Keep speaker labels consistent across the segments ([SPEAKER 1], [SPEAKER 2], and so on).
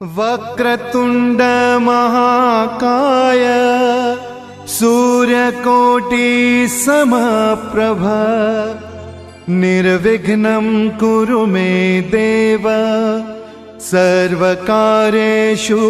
[SPEAKER 1] वक्रतुंड महाकाय सूर्यकोटि समप्रभ निर्विघ्नं कुरु मे देव सर्वकार्येषु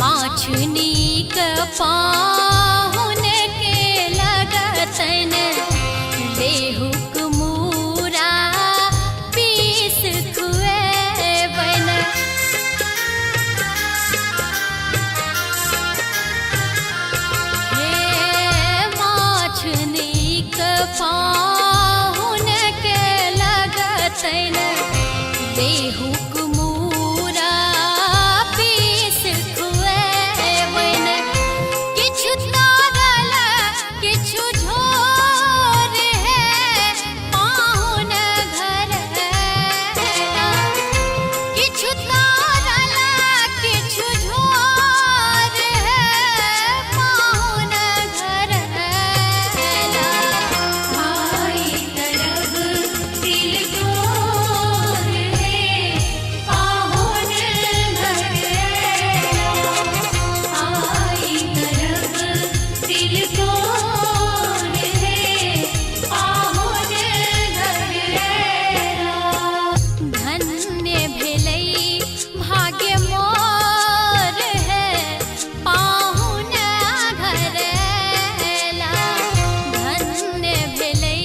[SPEAKER 2] माछनीक पाहुन के लगतन लेहुक मूरा पीस खुएबन। हे माछनीक पाहुन के लगतन लेहुक मूरा पीस खुएबन। किछु तरल किछु झोर है पाहुन घर हेला। किछु तरल किछु झोर है पाहुन घर हेला। भाई तरफ तिलकोर है पाहुन घर हेला। भाई तरफ तिलकोर है पाहुन घर हेला। धन्य भेलै भाग्य मोर है पाहुन घर हेला। धन्य भेलै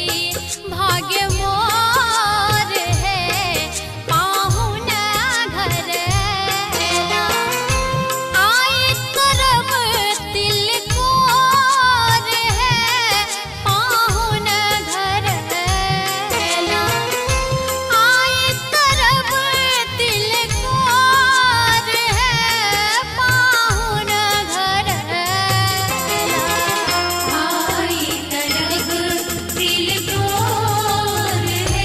[SPEAKER 2] भाग्य मोर है पाहुन घर हेला। आइ करब तिलकोर है पाहुन घर हेला। आइ करब तिलकोर है पाहुन घर हेला। आइ करब तिलकोर है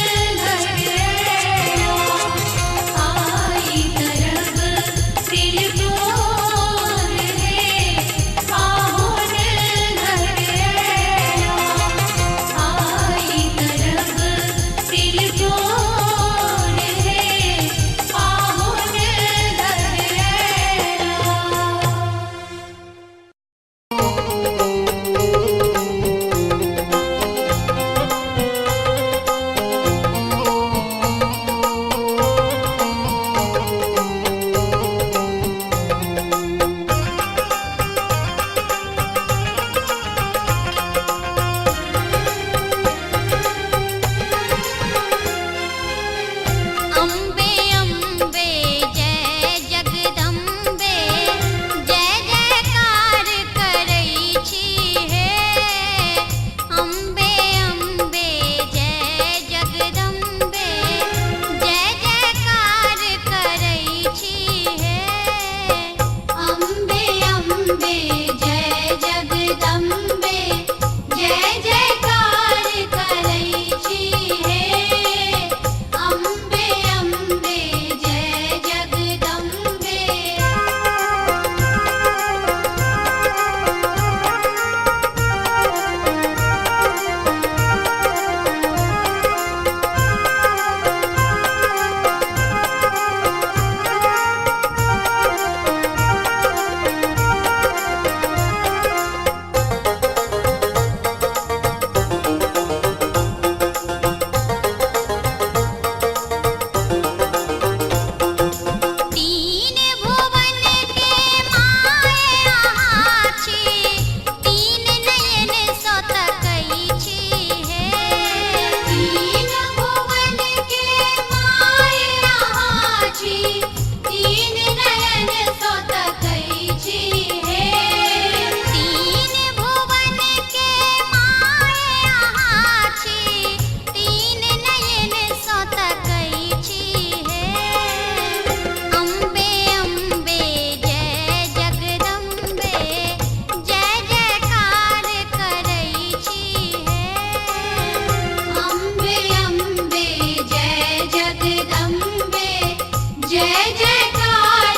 [SPEAKER 2] पाहुन घर हेला। आइ करब तिलकोर है पाहुन घर हेला। आइ करब तिलकोर है पाहुन अम्बे अम्बे जय जगदम्बे जय जयकार करै छी हे। अम्बे अम्बे जय जगदम्बे जय जयकार करै छी हे। अम्बे अम्बे जय जगदम्बे जय जयकार करै छी हे। अम्बे अम्बे जय जगदम्बे। तीन भुवन के माय अहाँ छी, तीन नयन सँ तकै छी हे। तीन भुवन के माय अहाँ छी, तीन नयन सँ तकै छी हे। तीन भुवन के माय अहाँ छी, तीन नयन सँ तकै छी हे। अम्बे अम्बे जय जगदम्बे जय जयकार करै छी हे। अम्बे अम्बे जय जगदम्बे जय जयकार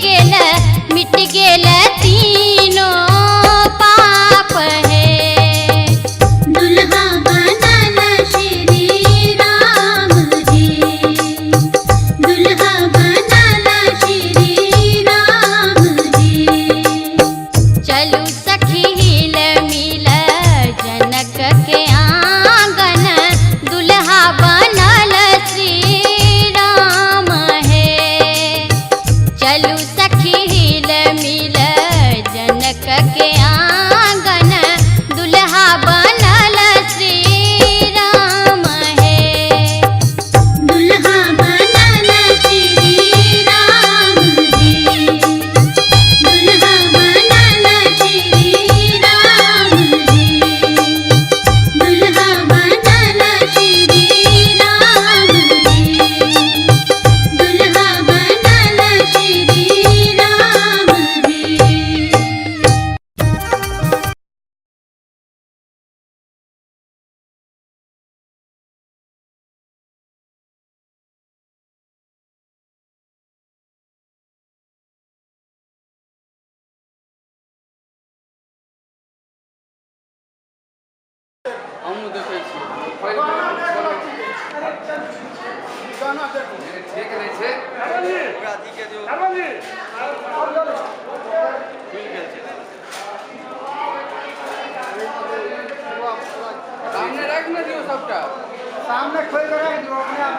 [SPEAKER 2] गेल तीनों पाप है।
[SPEAKER 3] दुल्हा बनल श्री राम जी, दुल्हा बनल श्री राम जी।
[SPEAKER 2] चलू सखी हिल मिल जनक के आंगन, दुल्हा बनल श्री राम है। चलू सखी हिल मिल जनक के आंगन, दुल्हा बनल श्री राम है।
[SPEAKER 3] दुल्हा बनल श्री राम जी, दुल्हा बनल श्री राम जी, दुल्हा बनल श्री राम जी, दुल्हा बनल श्री राम जी।
[SPEAKER 4] हमहूँ देखै छी पहिले गाना देखू ठीक नहि छै ओकरा अथी के दियौ खुलि गेल छै सामने राखि ने दियौ सबटा सामने खोलि कऽ राखि दियौ अपने आप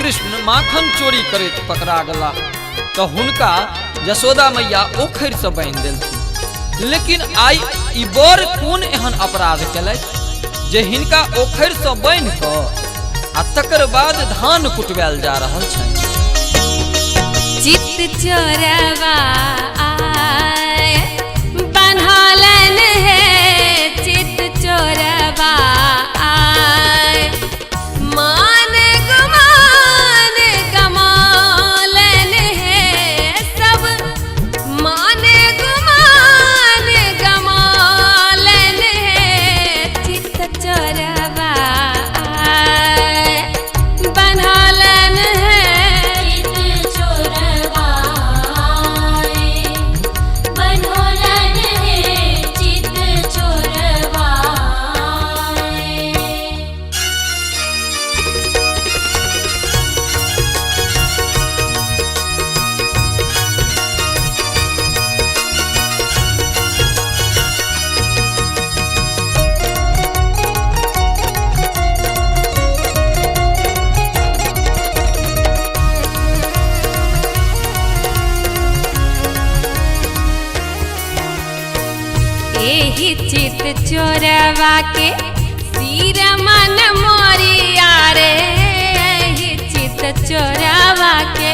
[SPEAKER 5] कृष्ण माखन चोरी करैत पकड़ा गेला तो हुनका यशोदा मैया ओखरि से बांधि देलखिन। लेकिन आई ई बर कोन एहन अपराध केलथि जे हिनका ओखरि से बांधि कऽ आ तकर बाद धान कुटबायल जा रहल छनि।
[SPEAKER 2] चित चोरवा बन्हलन है चित चोरवा मान गुमान गमालन है सब मान गुमान गमालन है चित चोरवा बन्हलन है
[SPEAKER 3] चित चोरवा बनोलन है चित चोरवा।
[SPEAKER 2] एही चित चोरवा के सिर मन मोरिया रे एही चित चोरवा के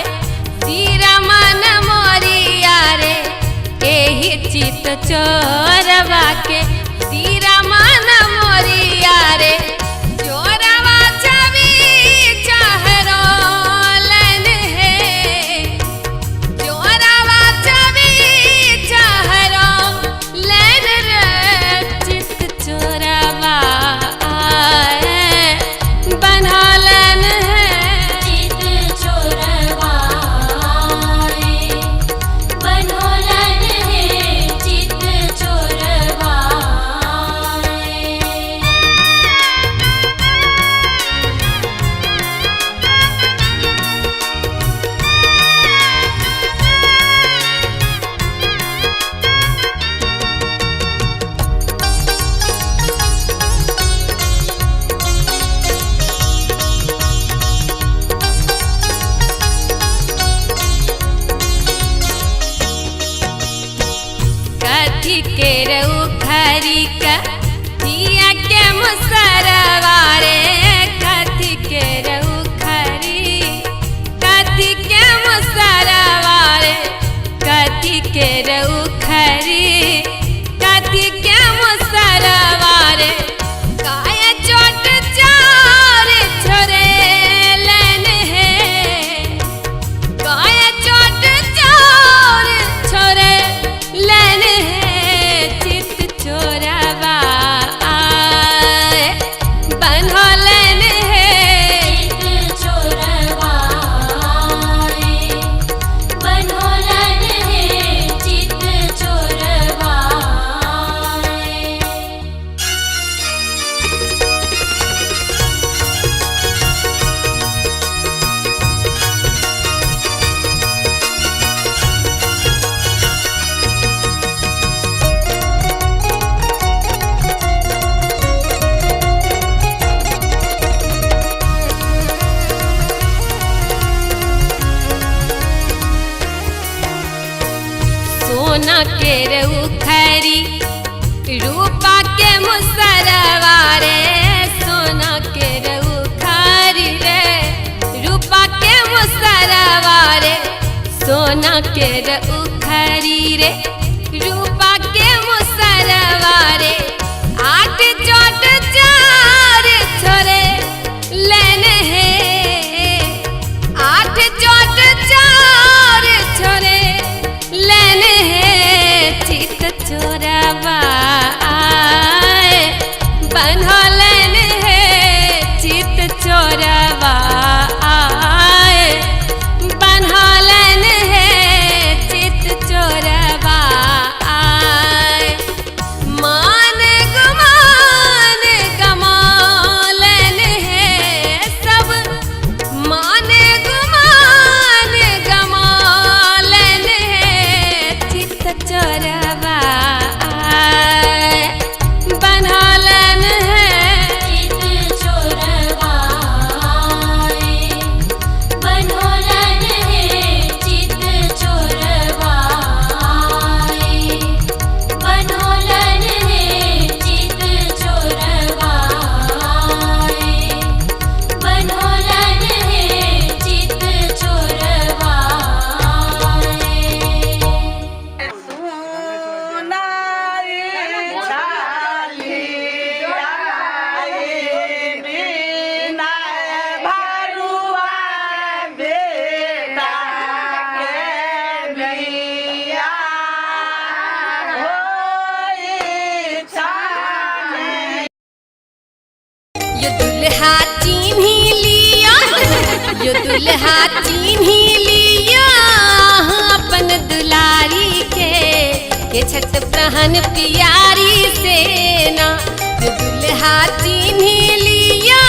[SPEAKER 2] सिर मन मोरिया रे एही चित चोरवा के सिर मन मोरिया रे चोरवा छवि चहरोलन है चोरवा छवि चहरोलन रे चित चोरवा बन्हलन है
[SPEAKER 3] चित चोरवा बनोलन है चित चोरवा।
[SPEAKER 2] कथी के उखरी का दिया के मुसरवा रे कथी के उखरी कथी के मुसरवा रे कथी के उखरी कथी के मुसरवा रे काया चोट चार छोरे लन है काया चोट चार छोरे लन है चित चोरवा बन्हलन है
[SPEAKER 3] चित चोरवा बनोलन है चित चोरवा।
[SPEAKER 2] सोना के उखरी रूपा के मुसरवा रे सोना के उखरी रे रूपा के मुसरवा रे सोना के उखरी रे रूपा के मुसरवा रे आठ चोट चार छोरे लन है आठ चोट चार छोरे लन है चित चोरवा बन्हलन है चित चोरवा बन्हलन है चित चोरवा मान दुल्हा चीन्ही लिया अपन दुलारी के छत प्रहन प्यारी सेना। दुल्हा चीन्ही लिया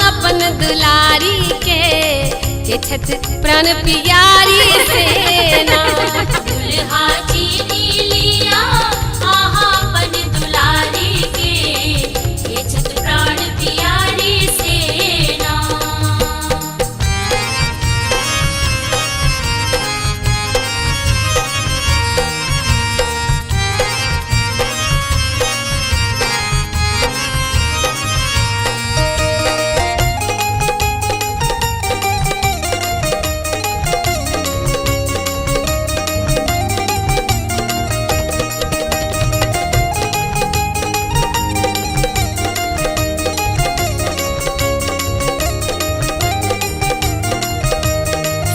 [SPEAKER 2] अपन दुलारी के छत प्राण प्यारी सेना।
[SPEAKER 3] दुल्हा चीनी लिया आहा बन दुलारी के ये छत प्राण प्यारी सेना।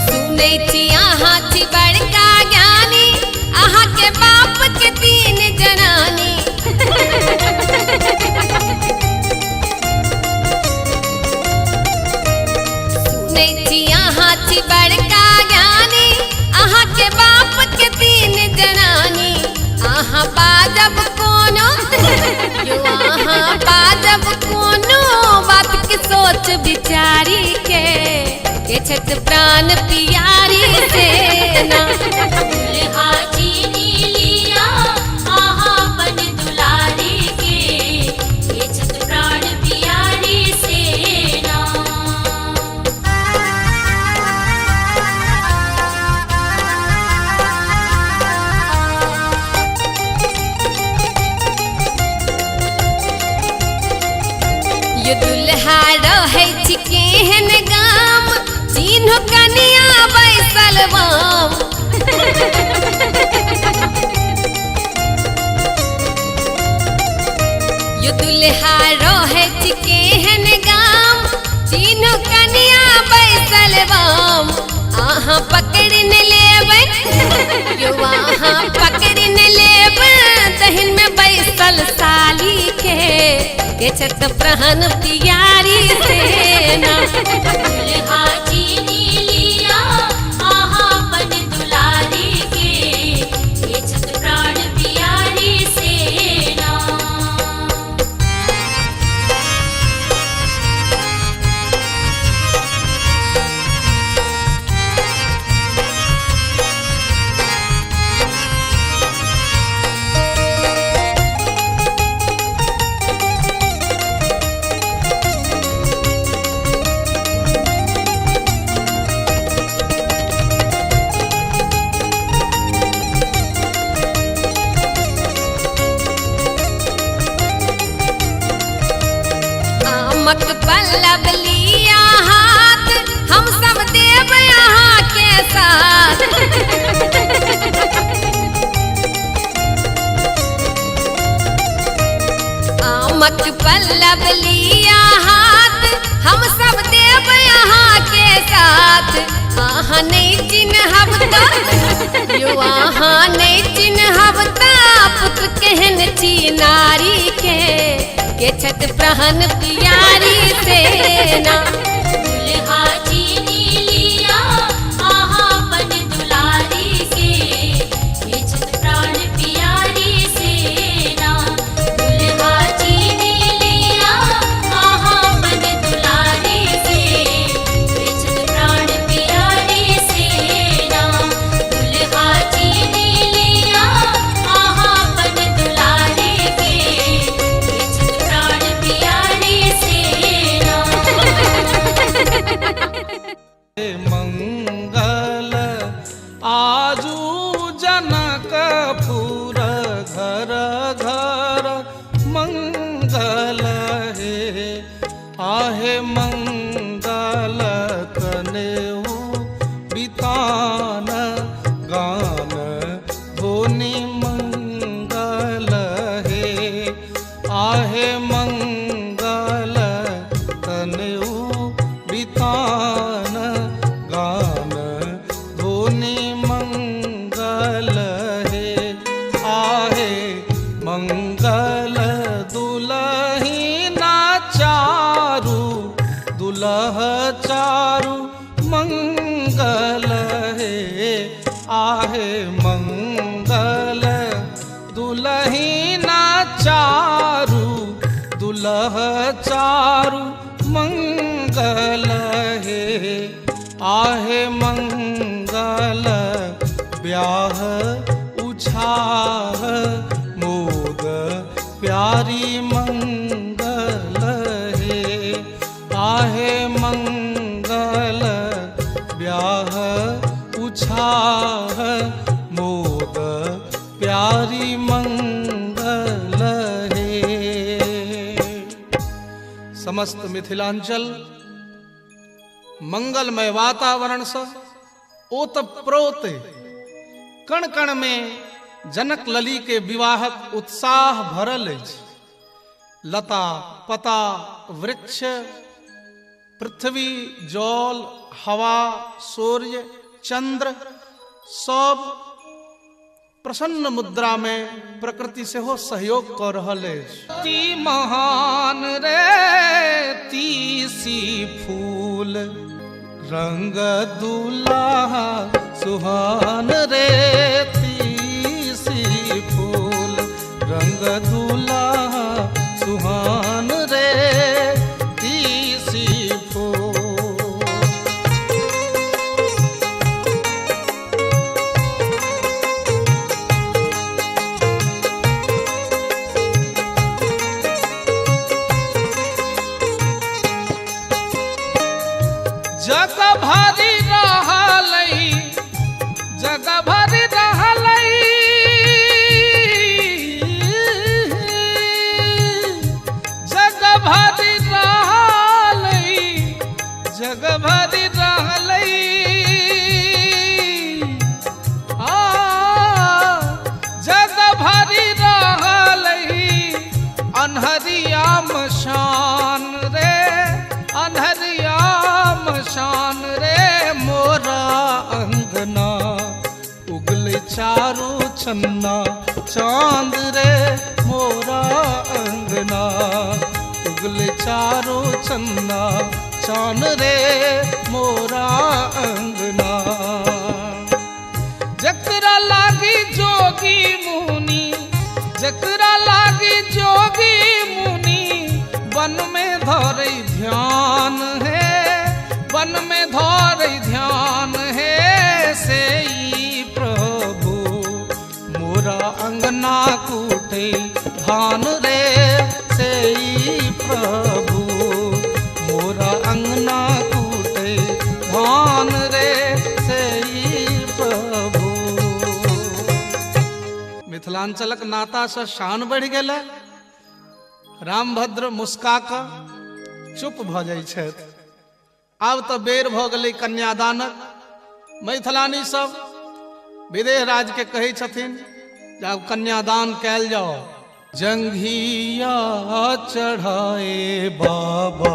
[SPEAKER 2] सुनै छी अहाँ छी बड़का ज्ञानी, अहाँ के बाप के 3 जनानी। सुनै छी अहाँ छी बड़का ज्ञानी, अहाँ के बाप के 3 जनानी। अहाँ बाजब कोनो यो अहाँ बाजब कोनो बात के सोच विचारी के छत प्राण प्यारी सेना।
[SPEAKER 3] दुल्हा चीनी लिया आहा बन दुलारी के ये छत प्राण प्यारी सेना।
[SPEAKER 2] ये दुल्हा रहै छी केहन गाम, चिन्ह कनिया बैसल बाम। ये दुल्हा रहै छी केहन गाम, चिन्ह कनिया बैसल बाम। अहाँ पकड़ न लेबै यो अहाँ पकड़ न लेबै दहिन में बैसल साली के छत प्रहन प्यारी सेना।
[SPEAKER 3] दुल्हा चीनी लिया आहा बन दुलारी के ये छत प्राण प्यारी सेना।
[SPEAKER 2] आमक पल्लव लिया हाथ, हम सब देव यहाँ के साथ। आमक पल्लव लिया हाथ, हम सब देव यहाँ के साथ। अहाँ नहीं चिन्हब त यो अहाँ नहीं चिन्हब त पुत्र केहन छी नारी के छत प्रहन प्यारी सेना।
[SPEAKER 3] दुल्हा चीनी लिया आहा बन दुलारी के ये छत प्राण प्यारी सेना। दुल्हा चीनी लिया आहा बन दुलारी के ये छत प्राण प्यारी सेना। दुल्हा चीनी लिया आहा बन दुलारी के ये छत प्राण प्यारी सेना।
[SPEAKER 6] मंगल आजू जनकपुर घर घर मंगल हे आहे मंगल तनेऊ बितान गान धोनी मंगल हे आहे मंगल तनेऊ बितान गान धोनी मंगल हे आहे मंगल दुलही ना चारू दुलह चारू मंगल हे आहे मंगल दुलही ना चारू दुलह चारू मंगल हे आहे मंगल ब्याह उछाह मोद प्यारी मंगल हे आहे मंगल ब्याह उछाह मोद प्यारी मंगल हे। समस्त मिथिलांचल मंगलमय वातावरण से ओतप्रोत कण कण में जनक लली के विवाहक उत्साह भरल अछि। लता पता वृक्ष पृथ्वी जल हवा सूर्य चंद्र सब प्रसन्न मुद्रा में प्रकृति से हो सहयोग कर रहल अछि। ती महान रे तीसी फूल रंग दुलाहा सुहान रे तीसी फूल रंग दुलाहा सुहान रे तीसी फूल। जग भरी रहलै जग भरी रहलै जग भरी रहलै जग भरी रहलै जग भरी रहलै अन्हरिया मशान रे अन्हरिया मशान रे मोरा अंगना उगले चारो छन्ना चांद रे मोरा अंगना उगले चारो छन्ना चांद रे मोरा अंगना। जकरा लागी जोगी मुनि जकरा लागी जोगी मुनि वन में धरे ध्यान है वन में धरे ध्यान है से प्रभु मोरा अंगना कूटे धान रे से प्रभु मोरा अंगना कूटे धान रे से प्रभु। मिथिलांचलक नाता से शान बढ़ गेलै। रामभद्र मुस्का कऽ चुप भऽ जाइ छथि। आब तऽ बेर भऽ गेलै कन्यादानक। मैथिलानी सब विदेह राज के कहै छथिन जे आब कन्यादान कयल जाओ। जंघिया चढ़ाए बाबा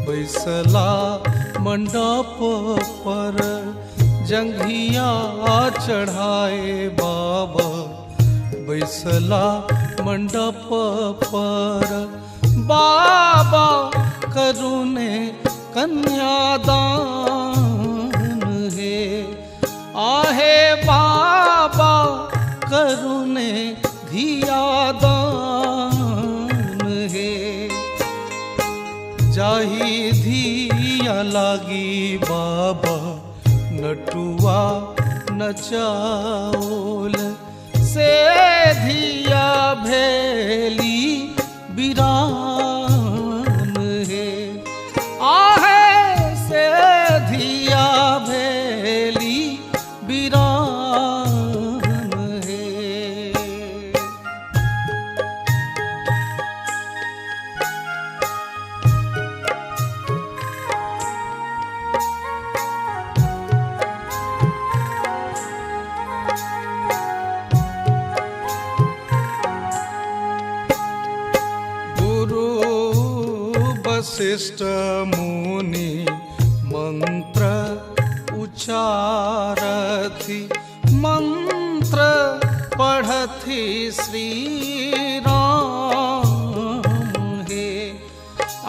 [SPEAKER 6] बैसला मंडप पर जंघिया चढ़ाए बाबा बैसला मंडप पर बाबा करुणे कन्यादान है आहे बाबा करुणे धियादान है। जाही धिया लागी बाबा नटुआ नचाओल से धिया भेली बिरान है आहे से धिया भेली बिरान है। वशिष्ठ मुनि मंत्र उच्चारथि मंत्र पढ़थि श्री राम हे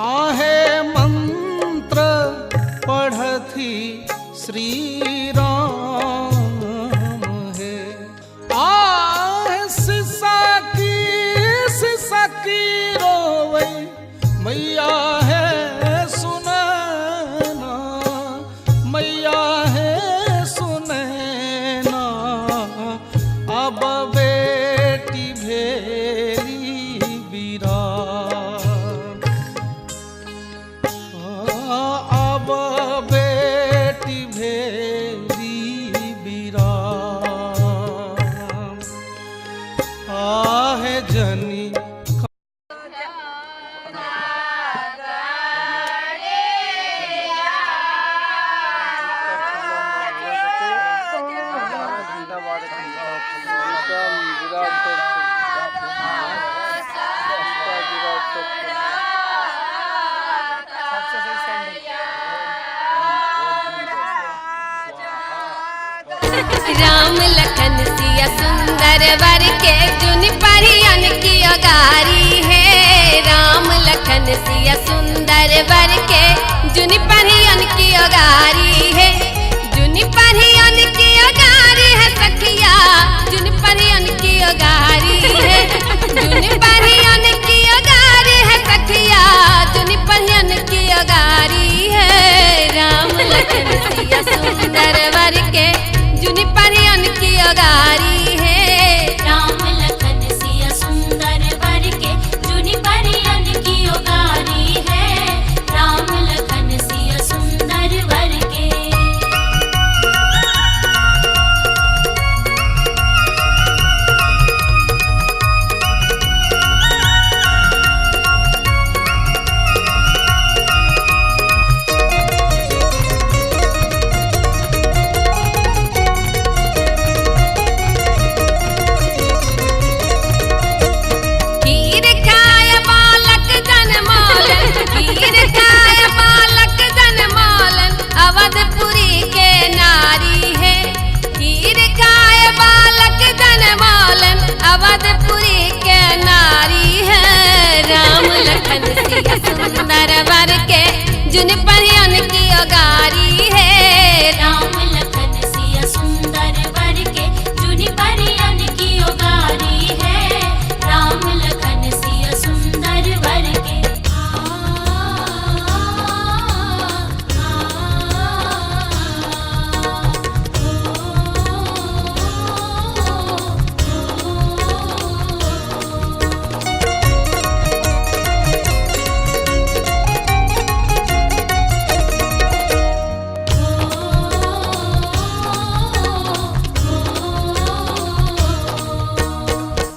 [SPEAKER 6] आहे मंत्र पढ़थि श्री राम है। आह सिसा की रोवे मैया है सुनैना, मैया है सुनैना, अब बेटी भेली बिरान, अब बेटी भेली बिरान। आहे जनी
[SPEAKER 2] राम लखन सिया सुंदर वर के जुन परियन की अगारी है। राम लखन सिया सुंदर वर के जुन परियन की अगारी है। जुन परियन की अगारी है सखिया, जुन परियन की अगारी है। जुन परियन की अगारी है सखिया, जुन परियन की अगारी है। राम लखन सिया सुंदर वर के जुन परियन की अगारी है।
[SPEAKER 3] राम लखन सिया सुंदर वर के जुन परियन की अगारी है। राम लखन सिया सुंदर वर के
[SPEAKER 2] खीर खाय बालक जनमौलन, खीर खाय बालक जनमौलन, अवधपुरी के नारी है। खीर खाय बालक जनमौलन, अवधपुरी के नारी है। राम लखन सिया सुंदर वर के जुन परियन की अगारी है।
[SPEAKER 3] राम लखन सिया सुंदर वर के जुन परियन की अगारी है। राम लखन सिया सुंदर वर के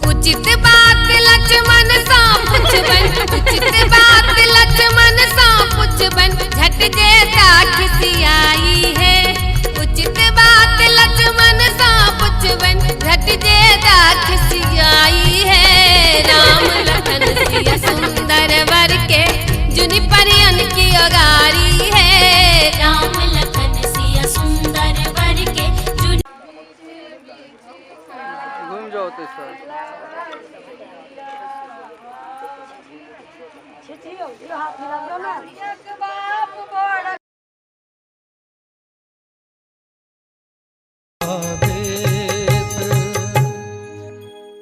[SPEAKER 2] उचित बात लक्ष्मण सा पुछबन, उचित बात लक्ष्मण सा पुछबन, झट जेता खिसियाई है। उचित बात लक्ष्मण सा पुछबन, झट जेता खिसियाई है। राम लखन सिया सुंदर वर के जुन परियन की अगारी है।
[SPEAKER 3] राम लखन सिया सुंदर वर के जुन
[SPEAKER 4] घूम जाओ तो सर।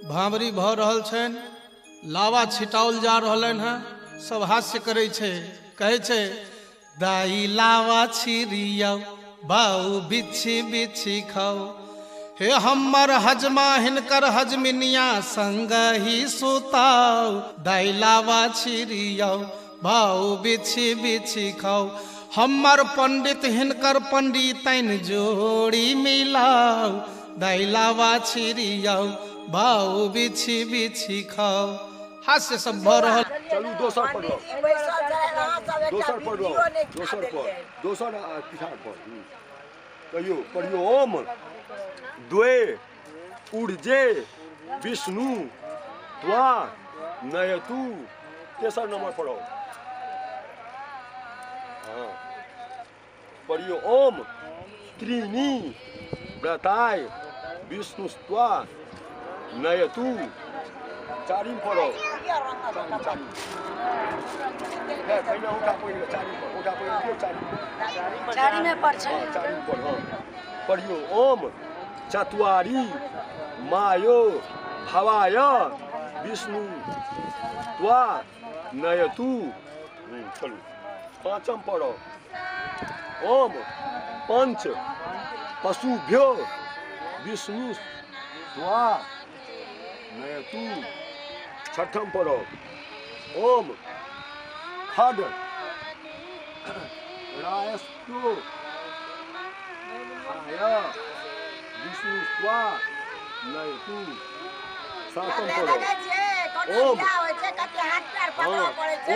[SPEAKER 6] भांवरी भऽ रहल छनि, लावा छिटाओल जा रहलनि हैं। सब हास्य करै छै, कहै छै दाई लावा छिड़ियौ, बाऊ बिछी बिछी खाओ। हे हमर हजमा हिनकर हजमिनिया संग ही सुताओ। दाई लावा छिड़ियौ, बाऊ बिछी बिछी खाओ। हमर पंडित हिनकर पंडितैन जोड़ी मिलाओ। दाई लावा छिड़ियौ, बाऊ बिछी बिछी खाओ। हास्य सब भऽ रहल।
[SPEAKER 7] चलू दोसर पर लो, दोसर पर लो, दोसर पर, दोसर पिछाड़ पर कहियो पढ़ियो ओम द्वे ऊर्जे विष्णु त्वा नयतु। तेसर नंबर पढ़ो। हाँ पढ़ियो ओम त्रीणी व्रताय विष्णुस्त्वा नयतु चारिम पढो चारी हे छैन उठा पहिलो चारिम पढ उठा पहिलो के चारिम
[SPEAKER 8] चारीमे पर्छ
[SPEAKER 7] चारिम पढ पढियो ओम चत्वारी मायो भवाय विष्णु त्वा नयतु चलो पांचम पढ़ो ओम पंच पशुभ्यो विष्णु त्वा नयतु छठम पढ़ो ओम खड रायस्तु आय विष्णु त्वा नयतु सातम पढ़ो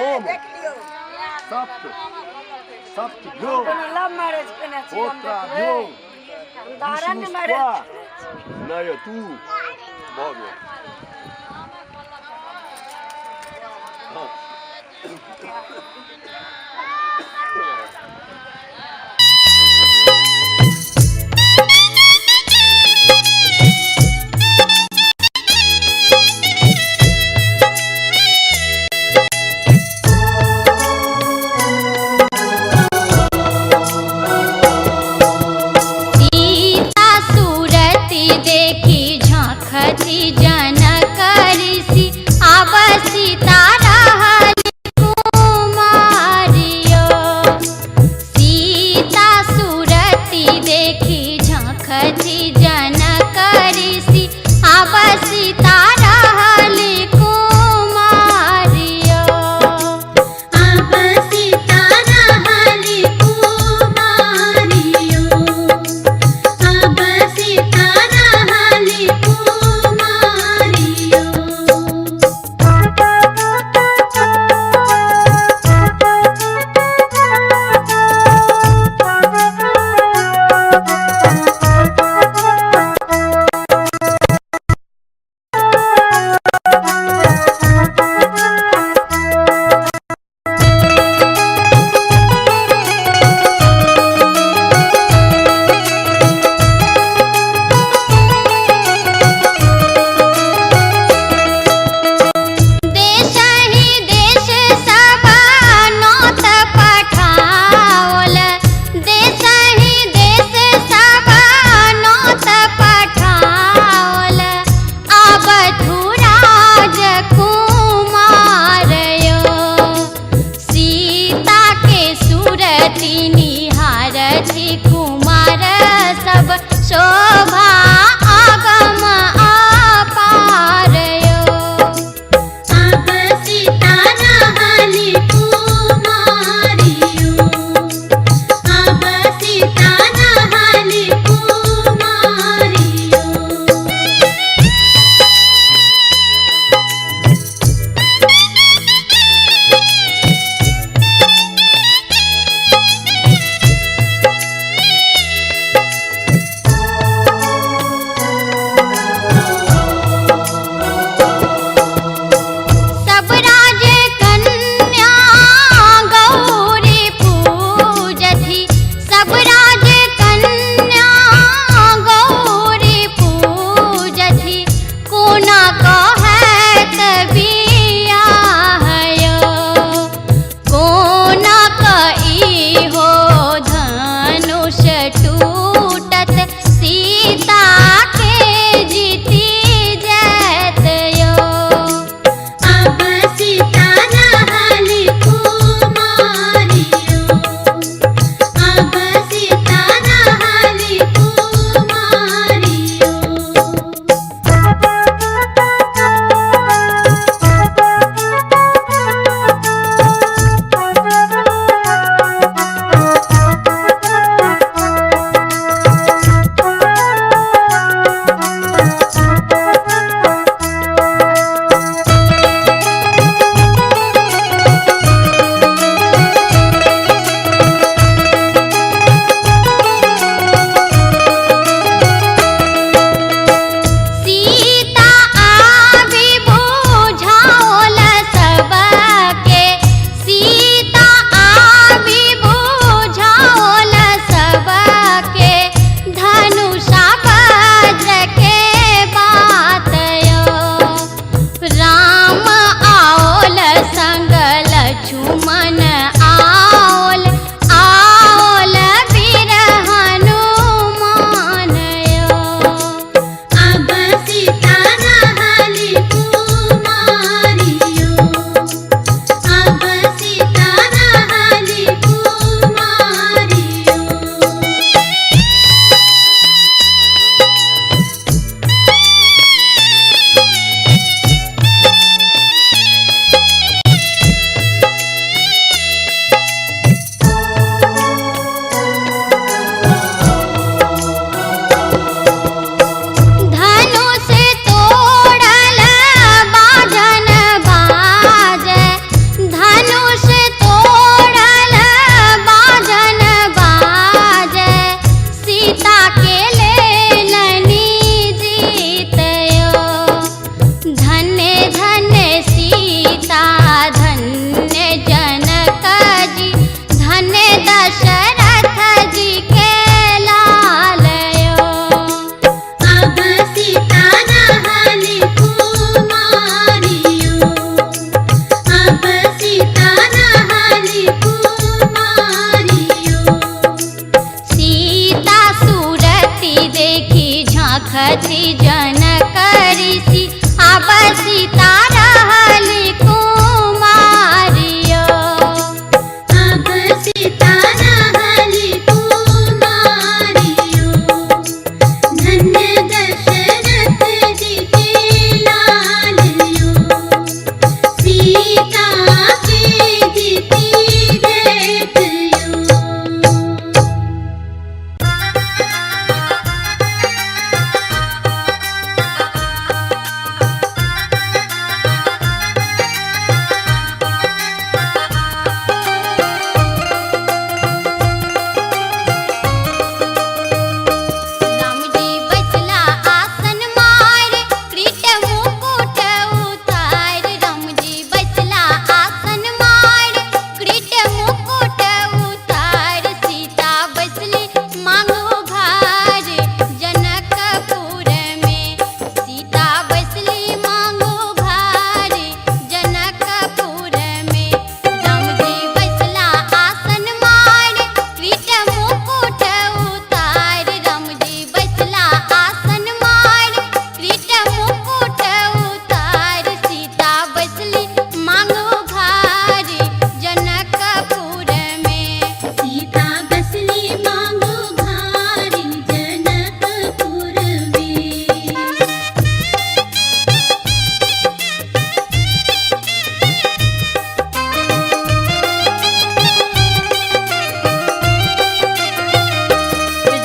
[SPEAKER 7] ओम सप्त सप्तभ्यो
[SPEAKER 8] लव मैरिज केने छी
[SPEAKER 7] गोत्राभ्यो
[SPEAKER 8] धारण
[SPEAKER 7] विष्णु
[SPEAKER 8] मैरिज
[SPEAKER 7] त्वा नयतु भव्य हाँ
[SPEAKER 3] सीता सूरति देखी झांकती जनक ऋषि आव सीता रहल कुमारी थी जनक ऋषि अब सीता रहली कुमारियो अब सीता रहली कुमारियो धन्य दशरथ जी के लालियो सीता के जीती देखियो। राम जी बैसला आसन मार कृत मुकुट उतार राम जी बैसला आसन मार कृत मुकुट उतार सीता बैसली मांगो घर जनकपुर में सीता बैसली मांगो घर जनकपुर में राम जी बैसला आसन मार कृत मुकुट उतार राम जी बैसला आसन मार कृत मुकुट उतार सीता बैसली मांगो घर जनकपुर में सीता बैसली मांगो घर जनकपुर में।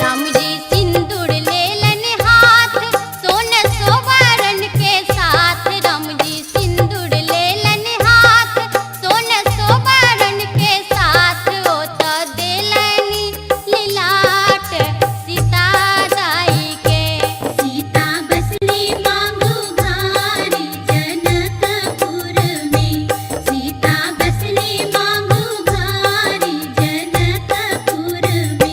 [SPEAKER 3] राम जी सिंदूर लेलन हाथ सोन सोवरण के साथ राम जी सिंदूर लेलन हाथ सोन सोवरण के साथ ओ तो देलनी लीलाट सीता दाई के सीता बसली मांगो घर जनकपुर में सीता बसली मांगो घर जनकपुर में।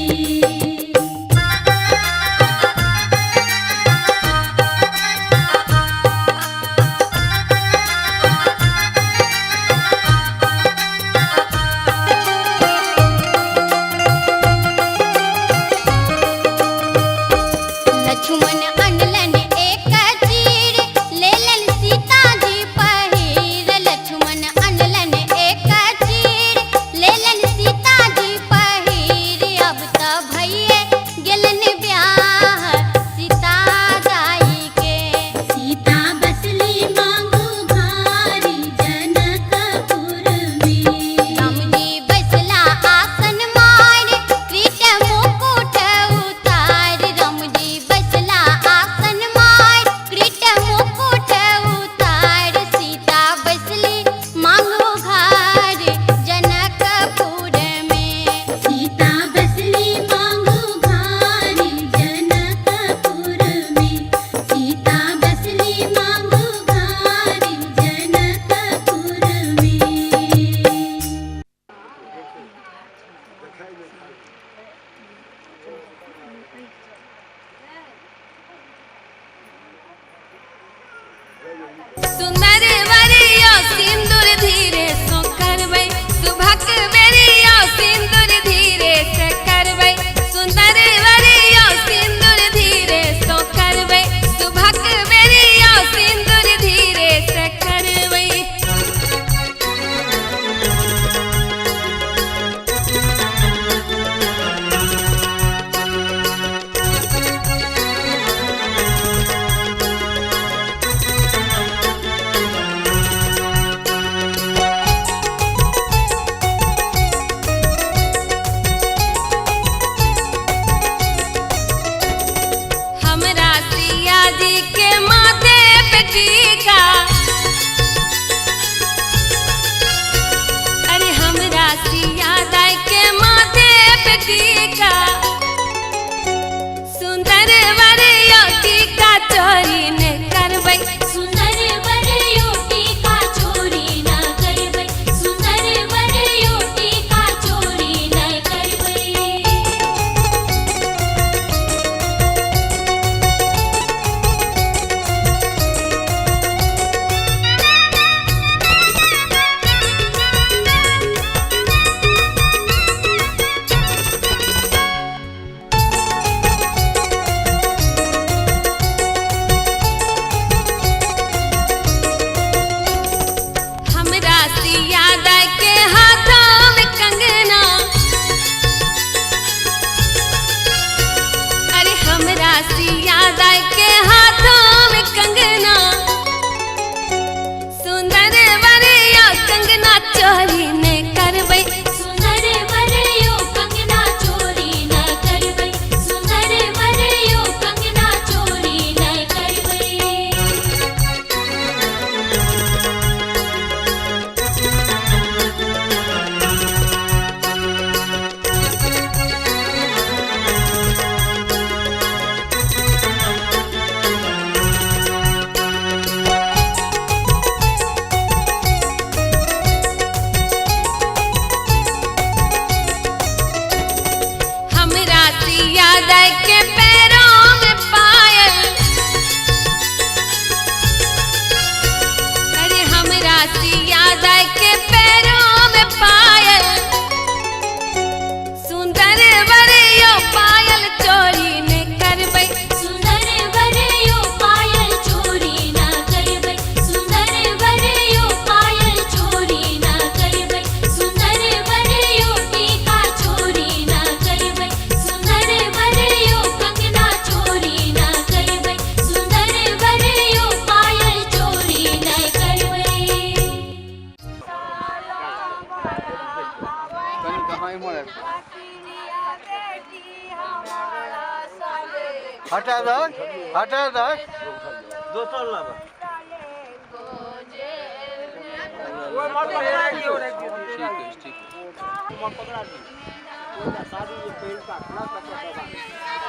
[SPEAKER 3] लक्ष्मण अनलन एक चीर लेलन सीता जी पहिर लक्ष्मण अनलन एक चीर लेलन सीता जी पहिर अब त भइए गेलन ब्याह सीता दाई के सीता बसली मांगो घर जनकपुर में राम जी बैसला आसन मार कृत मुकुट उतार राम जी बैसला आसन मार कृत मुकुट उतार सीता बैसली मांगो घर जनकपुर में सीता बसली मांगो घर जनकपुर में सीता बसली मांगो घर जनकपुर में।
[SPEAKER 2] सुंदर वरियो सिंदूर धीरे सो करबै सुभक बेरियो सिंदूर धीरे से करबै सुंदर वरियो सिंदूर धीरे सो करबै सुभक बेरियो सिंदूर धीरे से करबै। हमरा सिया जी के माथे पे टीका अरे हमरा सिया दाई के माथे पे टीका सुंदर वरियो टीका चोरी न करबै सुंदर वरियो टीका चोरी न करबै सुंदर वरियो टीका चोरी न करबै। दाई के पैरों में पायल, अरे हमरा सिया दाई के पैरों में पायल, सुंदर वरियो पायल चोरी न करबै,
[SPEAKER 3] सुंदर वरयो पायल चोरी न करबै, सुंदर वरयो पायल चोरी न करबै, सुंदर वरयो टीका चोरी न करबै, सुंदर वरयो कंगना चोरी न करबै, सुंदर वरयो पायल चोरी न करबै।
[SPEAKER 4] हटा दक, हटा दक, दोसर लाबा।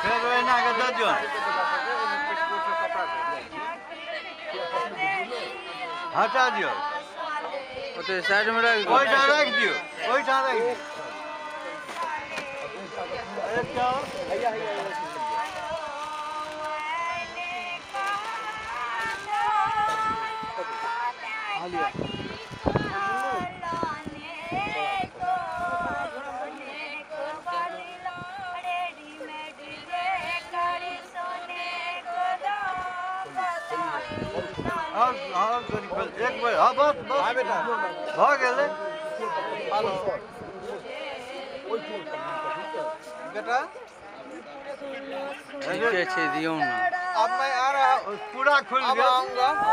[SPEAKER 4] फिर एना के दऽ दियौ, हटा दियौ, ओते साइड में रख दियौ, ओइठाम रख दियौ, ओइठाम रख दियौ। एक बार, हाँ बस बस बेटा भऽ गेलै। हेलो बेटा,
[SPEAKER 5] ठीके छै दियौ ना।
[SPEAKER 4] अब मैं आ रहा हूँ, पूरा खुल गया।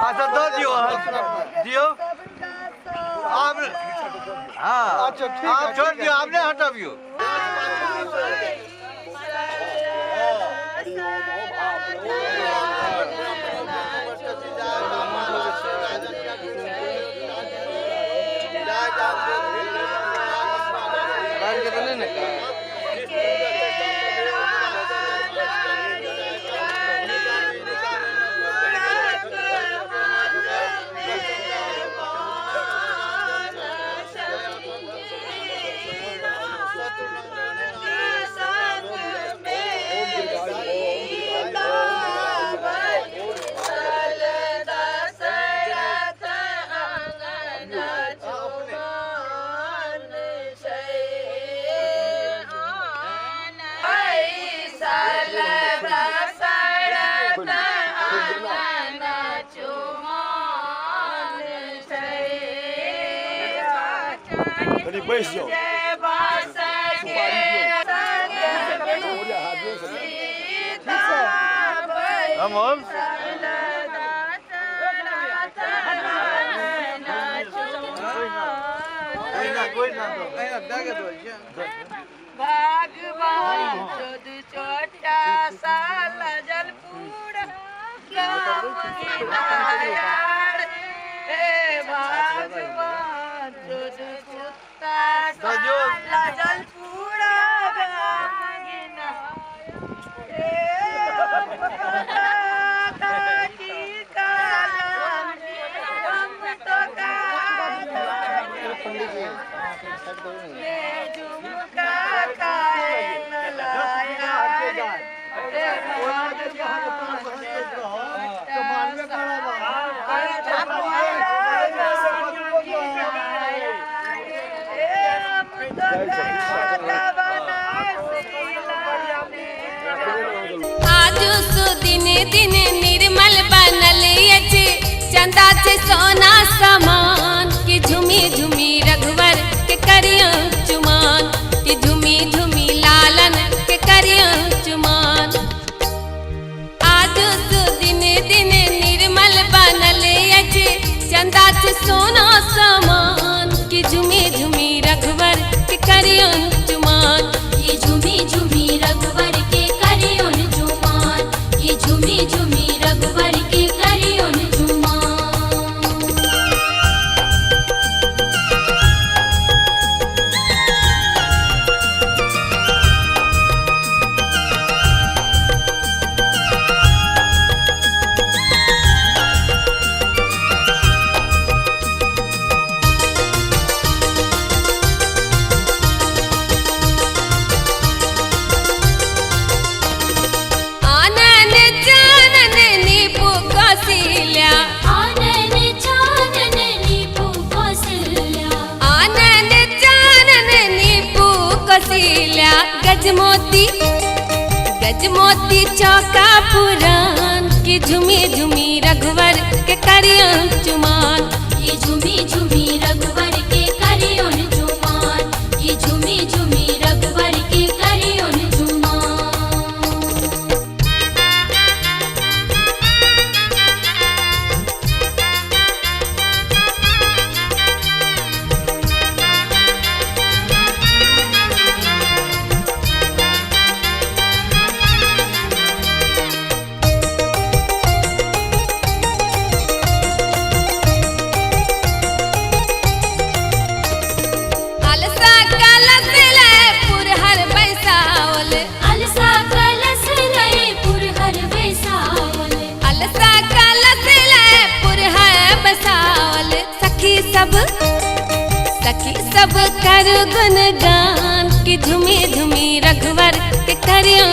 [SPEAKER 4] अच्छा दो दियो, दियो आप। हाँ अच्छा ठीक, आप छोड़ दियो, आपने हटाबियो।
[SPEAKER 7] बैठ जाओ,
[SPEAKER 4] अमोल कोई ना
[SPEAKER 8] भगवान चोद छोटा सा लजलपुर यार, हे भगवान चोद कुत्ता सा लजलपुर गागिना,
[SPEAKER 2] आज सुदिन दिन निर्मल बनल अछि, चंदा से सोना समान, कि झुमी झुमी रघुवर के करिया चुमान, कि झुमी झुमी लालन के करिया चुमान। आज सुदिन दिन निर्मल बनल अछि, चंदा से सोना समान, कि झुमी झुमी रघुवर के करिया चुमान,
[SPEAKER 3] ये झूमी झूमी रघुवर के करियो न झुमान, ये झूमी झूमी रघुवर के करियो न झुमान।
[SPEAKER 2] गजमोती चौका पुरान की झुमी झुमी रघुवर के करियन चुमान।
[SPEAKER 3] ये झूमी झूमी रघुवर के करियोन झुमान, ये झूमी झूमी रघुवर के करियोन झुमान।
[SPEAKER 2] अलसा कलश ले पुरहर बैसावल,
[SPEAKER 3] अलसा कलश रहे पुरहर बैसावल,
[SPEAKER 2] अलसा कलश ले पुरहर बैसावल। सखी सब कर गुणगान की झुमी झुमी रघुवर के करियो